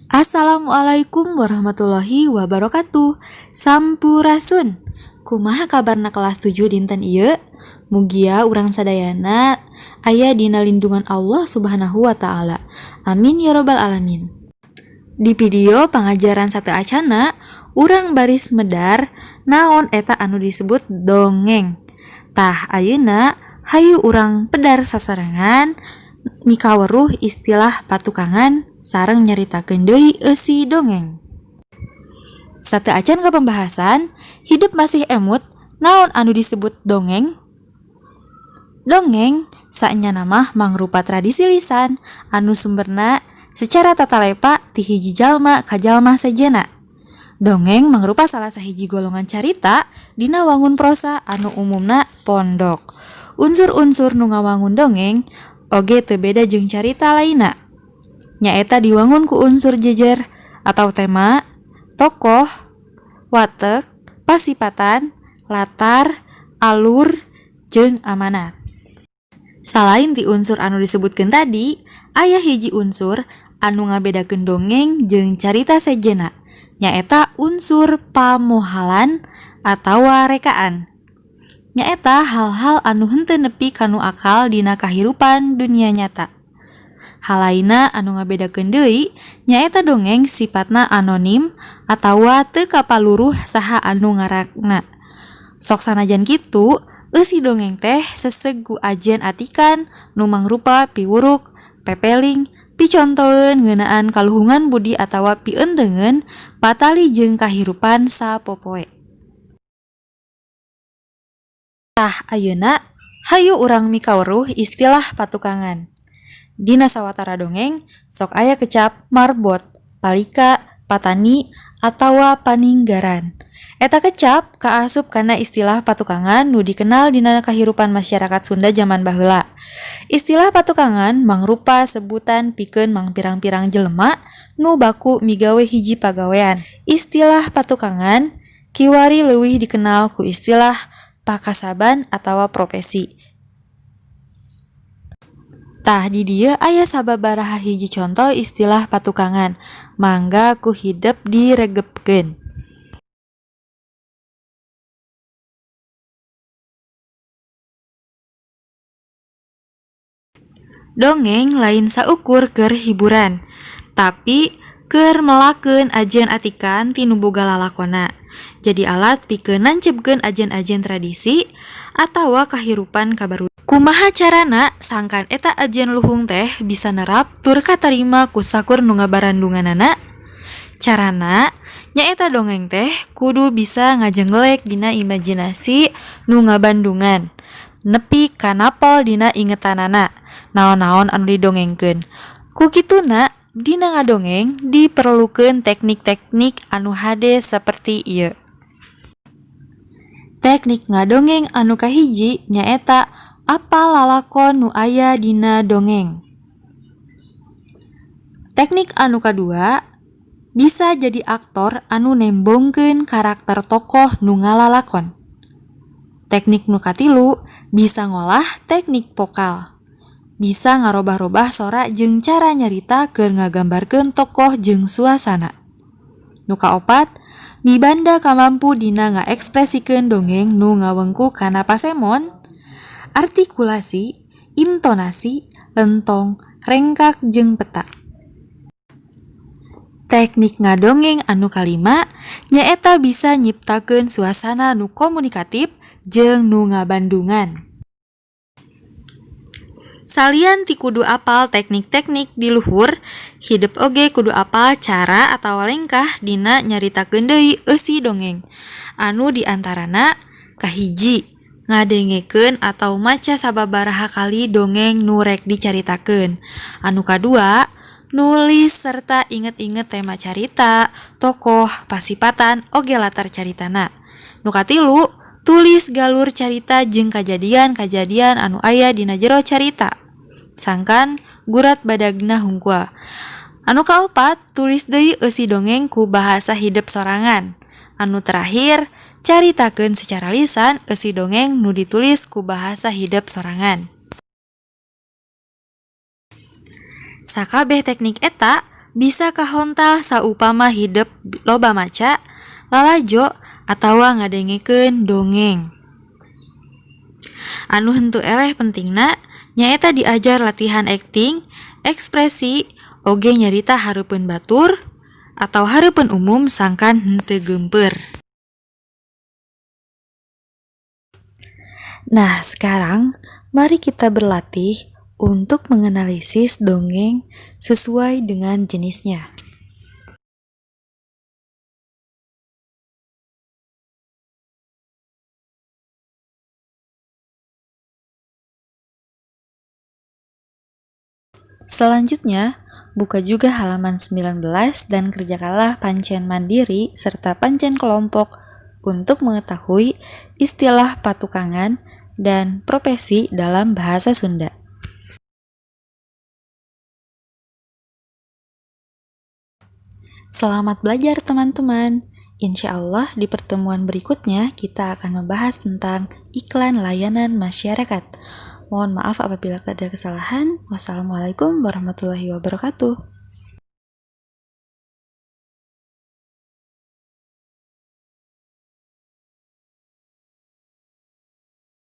Assalamualaikum warahmatullahi wabarakatuh. Sampurasun. Kumaha kabarna kelas 7 dinten ieu? Mugia urang sadayana aya dina lindungan Allah Subhanahu wa taala. Amin ya robbal alamin. Di video pengajaran satu acana, urang baris medar naon eta anu disebut dongeng. Tah ayeuna hayu urang pedar sasarengan mikaweruh istilah patukangan sareng nyaritakeun deui eusi dongeng. Sate acan ke pembahasan, hidup masih emut, naon anu disebut dongeng? Dongeng saenya nama mangrupa tradisi lisan anu sumberna secara tatalepa ti hiji jalma ka jalma sejenna. Dongeng mangrupa salah sahiji golongan carita dina wangun prosa anu umumna pondok. Unsur-unsur nu ngawangun dongeng oge teu beda jeung carita lainna. Nyaeta diwangun ku unsur jejer atau tema, tokoh, watek, pasipatan, latar, alur, jeung amanat. Salain ti unsur anu disebutkeun tadi, aya hiji unsur anu ngabedakeun dongeng jeung carita sejenna, nyaeta unsur pamohalan atawa rekaan. Nyaeta hal-hal anu henteu nepi kanu akal dina kahirupan dunia nyata. Halaina anu ngabedakeun deui nyaeta dongeng sifatna anonim atawa teu kapaluruh saha anu ngaranna. Sok sanajan kitu, eusi dongeng teh seseg ku ajen atikan nu mangrupa piwuruk, pepeling, picontoeun ngeunaan kaluhungan budi atawa pienteungeun patali jeung kahirupan sapopoe. Tah ayeuna hayu urang mikaweruh istilah patukangan. Dina sawatara dongeng, sok aya kecap marbot, palika, patani, atawa paninggaran. Eta kecap kaasup kana istilah patukangan nu dikenal dina kahirupan masyarakat Sunda zaman baheula. Istilah patukangan mangrupa sebutan pikeun mangpirang-pirang jelema nu baku migawe hiji pagawean. Istilah patukangan kiwari leuwih dikenal ku istilah pakasaban atawa profesi. Tah di dieu aya sababaraha hiji contoh istilah patukangan. Mangga ku hidep diregepkeun. Dongeng lain saukur keur hiburan, tapi keur melakeun ajen atikan ti nu boga lalakonna. Jadi alat pikeun nancepkeun ajen-ajen tradisi atawa kahirupan kabarudak. Kumaha carana sangkan eta ajen luhung teh bisa nerap tur katarima ku sakur nu ngabarandunganana? Carana nyaeta dongeng teh kudu bisa ngajenggelek dina imajinasi nu ngabandungan, nepi ka napol dina ingetanana naon-naon anu didongengkeun. Ku kituna dina ngadongeng diperlukeun teknik-teknik anu hade saperti ieu. Teknik ngadongeng anu kahiji nyaeta apal lalakon nu aya dina dongeng. Teknik anu kadua bisa jadi aktor anu nembongkeun karakter tokoh nu ngalalakon. Teknik nu katilu bisa ngolah teknik vokal. Bisa ngarobah-robah sora jeung cara nyarita keur ngagambarkeun tokoh jeung suasana. Nu kaopat, mibanda kamampu dina ngaekspresikeun dongeng nu ngawengku kana pasemon, artikulasi, intonasi, lentong, rengkak, jeung peta. Teknik ngadongeng anu kalima nyaeta bisa nyiptakeun suasana nu komunikatif jeung nu ngabandungan. Salian ti kudu apal teknik-teknik di luhur, hideep oge kudu apal cara atawa lengkah dina nyaritakeun deui eusi dongeng. Anu diantarana kahiji, ngadengekeun atau maca sababaraha kali dongeng nu rek dicaritakeun. Anu kadua, nulis serta inget-inget tema carita, tokoh, pasipatan, oge latar caritana. Nu katilu, tulis galur carita jeung kajadian-kajadian anu aya dina jero carita. Sangkan gurat badagna hungkul. Anu kaopat, tulis deui eusi dongeng ku bahasa hidep sorangan. Anu terakhir, caritakeun secara lisan eusi dongeng nu ditulis ku bahasa hidep sorangan. Sakabeh teknik eta Bisa kahontal saupama hidup loba maca, lalajo, atawa ngadengekeun dongeng. Anu henteu eleh pentingna nyaeta diajar latihan akting, ekspresi, oge nyarita hareupeun batur atau hareupeun umum sangkan henteu geumper. Nah, sekarang mari kita berlatih untuk menganalisis dongeng sesuai dengan jenisnya. Selanjutnya, buka juga halaman 19 dan kerjakanlah pancen mandiri serta pancen kelompok untuk mengetahui istilah patukangan dan profesi dalam bahasa Sunda. Selamat belajar teman-teman. Insya Allah di pertemuan berikutnya kita akan membahas tentang iklan layanan masyarakat. Mohon maaf apabila ada kesalahan. Wassalamualaikum warahmatullahi wabarakatuh.